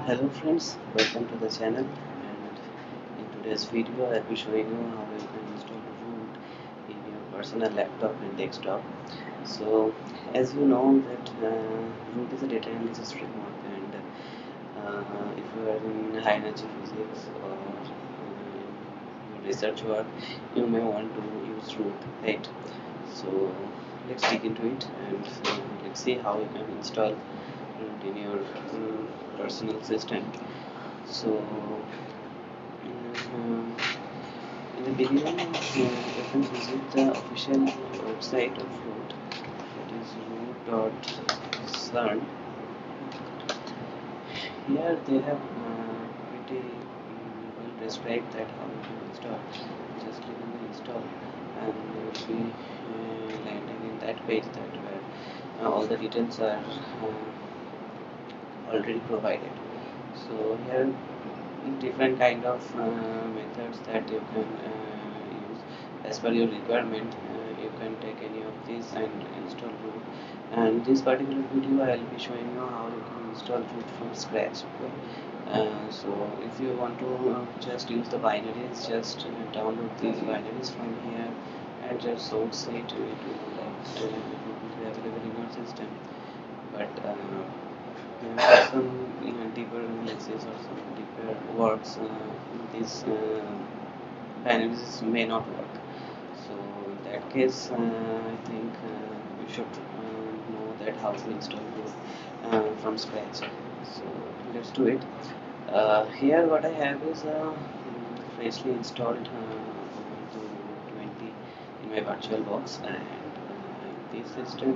Hello friends, welcome to the channel, and in today's video I'll be showing you how you can install root in your personal laptop and desktop. So as you know that root is a data analysis framework, and if you are in high energy physics or your research work, you may want to use root, right? So let's dig into it, and let's see how you can install root in your personal system. So in the beginning, you can visit the official website of root, that is root.cern. Here they have pretty well described that how to install. Just click on the install and you will be landing in that page that where all the details are already provided. So here different kind of methods that you can use as per your requirement. You can take any of these and install root, and this particular video I will be showing you how you can install root from scratch. Okay, so if you want to just use the binaries, just download these binaries from here and just source it. It will be available in your system, but for some deeper analysis or some deeper works, these panels may not work. So in that case, I think you should know that how to install root from scratch. So let's do it. Here what I have is a freshly installed Ubuntu 20 in my virtual box, and this system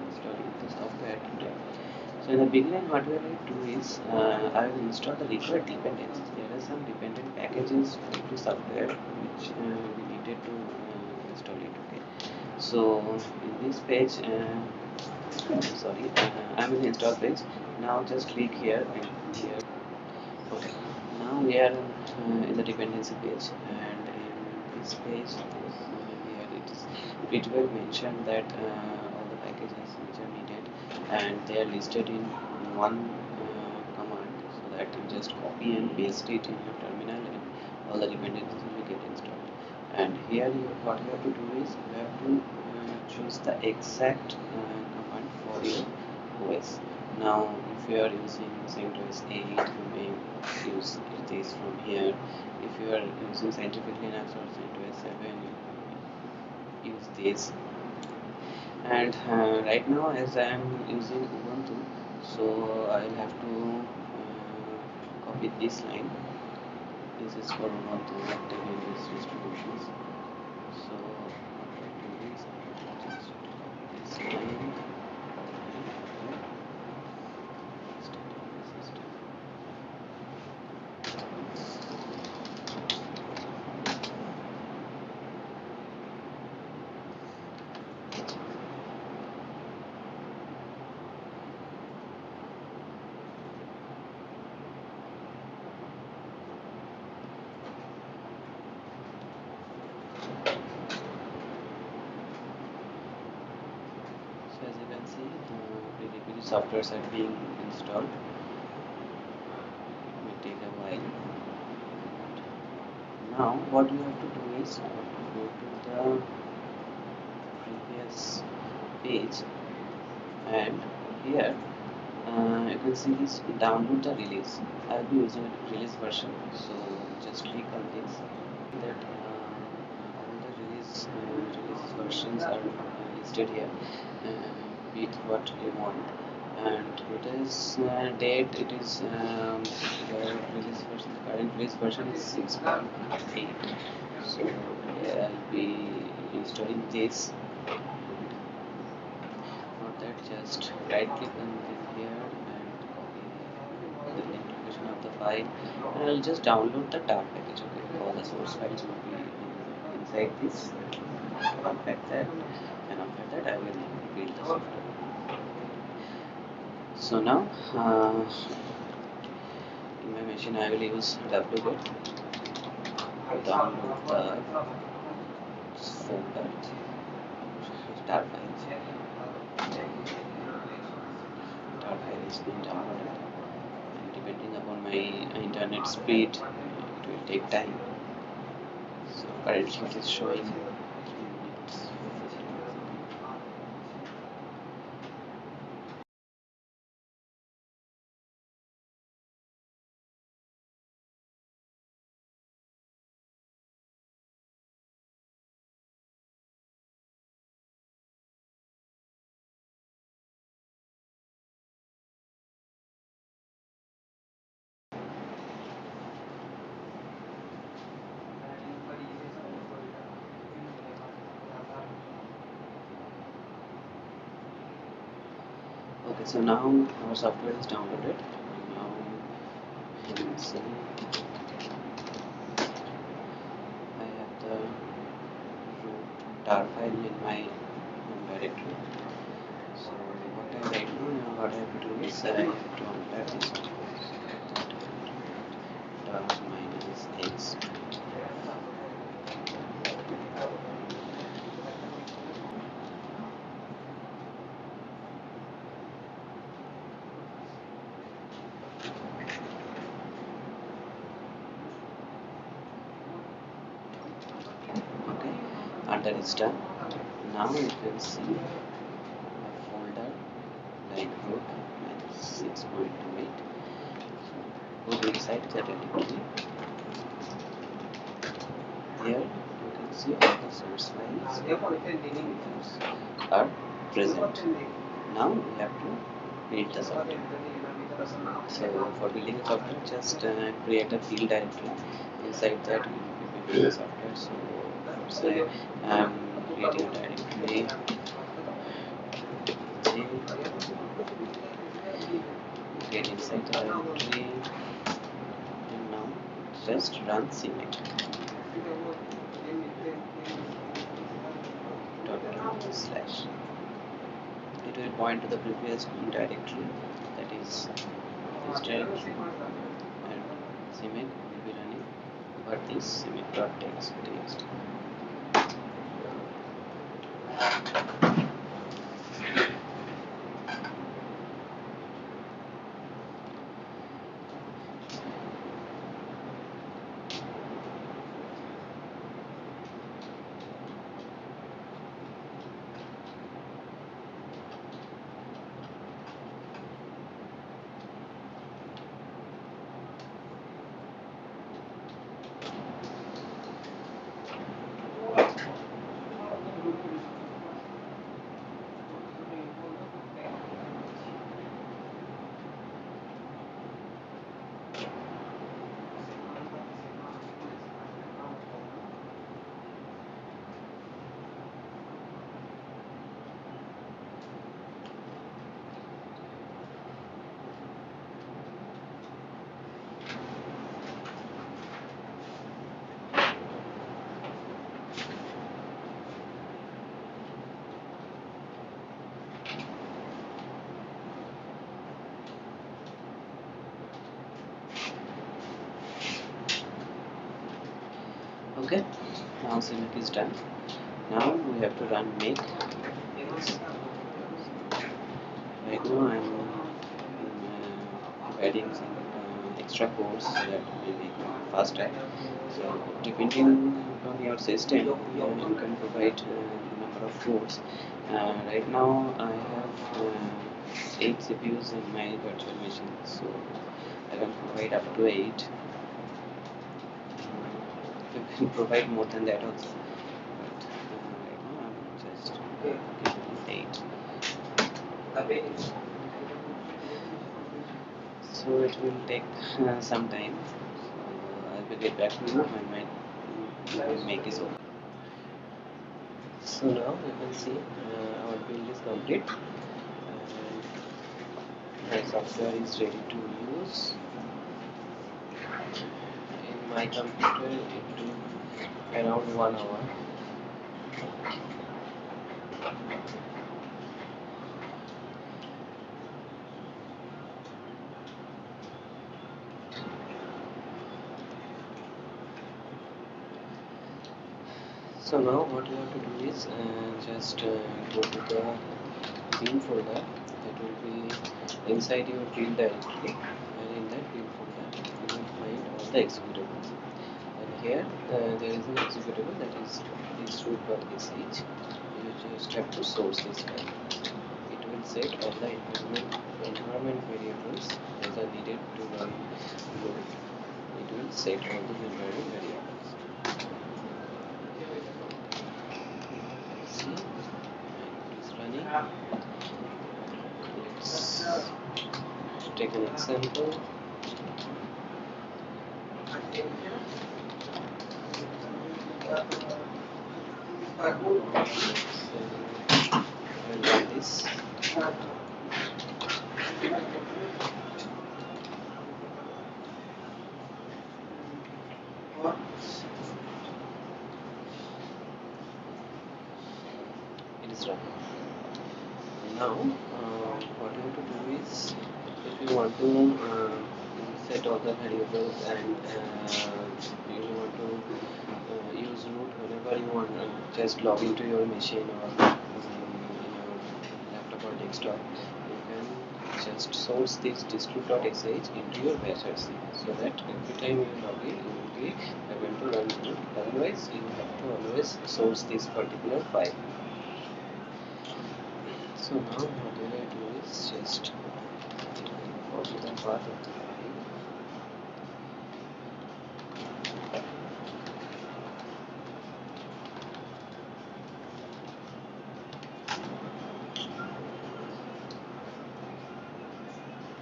installing the software today. So in the beginning, what we will do is I will install the required dependencies. There are some dependent packages for the software which we needed to install it. Okay. So in this page, I'm in the install page. Now just click here and here. Okay. Now we are in the dependency page, and in this page, here it is pretty well mentioned that all the packages which are needed, and they are listed in one command, so that you just copy and paste it in your terminal, and all the dependencies will get installed. And here what you have to do is you have to choose the exact command for your OS. Now if you are using CentOS 8, you may use this from here. If you are using Scientific Linux or CentOS 7, you use this. And right now, as I am using Ubuntu, so I will have to copy this line. This is for Ubuntu and debian distributions. So what I do is I just copy this line. So as you can see, the softwares are being installed. It may take a while. Now what you have to do is go to the previous page, and here you can see this download the release. I'll be using a release version, so just click on this. That all the release versions are listed here with what you want, and today's date, it is the release version, the current release version is 6.8. So I'll be installing this. For that, just right click on here and copy the link location of the file, and I'll just download the tar package. Okay, all the source files will be inside this. Unpack that, and after that I will build the software. So now in my machine I will use wget to download the folder tar file. Tar file is being downloaded, and depending upon my internet speed, it will take time. So currently it is showing 3 minutes. Okay, so now our software is downloaded. Now you can see I have the root tar file in my home directory. So what I right now, what I have to do is I have to unpack this tar minus x. Okay, and that is done. Now you can see a folder like root minus 6.28. Go inside the directory. Here you can see all the source files are present. Now we have to build the software. So for building a software, just create a field directory. Inside that we will be building the software. So first I am creating a directory. Get inside the directory, and now just run cmake. Slash. It will point to the previous directory, that is this directory, and cmake will be running over this cmake.txt. Okay, now cmake is done. Now we have to run make. Right now I am adding some extra codes that will make it faster. So depending on your system, you can provide number of codes. Right now I have 8 CPUs in my virtual machine, so I can provide up to 8. You can provide more than that also, but right now I'm just giving 8. So it will take some time. I will get back to you when my make is over. So now you can see our build is complete. My software is ready to use. In my computer it took around 1 hour. So now what you have to do is just go to the bin folder that will be inside your field directory, and in that bin folder you will find all the executables, and here there is an executable that is this root.sh. You just have to source this file. It will set all the environment variables that are needed to run root. It will set all the environment variables. See, it is running. Let's take an example. I'll run this. It is running. Now, what you have to do is, if you want to set all the variables and you want to use root whenever you want, just log into your machine or your laptop or desktop, you can just source this dist-root.sh into your bash.c, so that every time you log in, you will be able to run root. Otherwise, you have to always source this particular file. So now what I do is just copy the path of the file.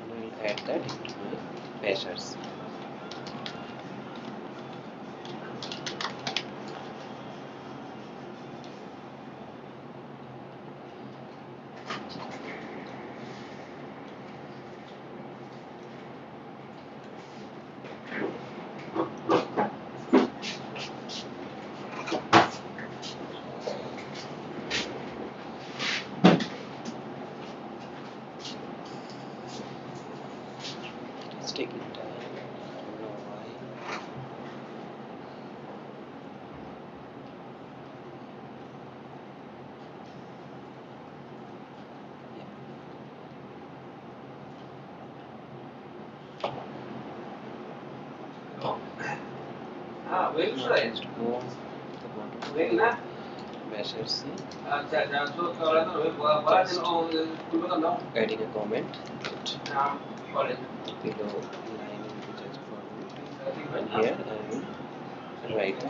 And I will add that into my bash.c. It's taking time. I don't know why. Now just go to bash.c. Adding a comment below line into just for root, and here I will write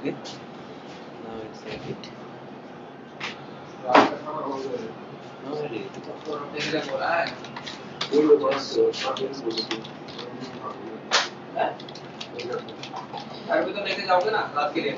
okay. Now I'll save it. Now I'm ready to go. अभी तो लेके जाओगे ना रात के लिए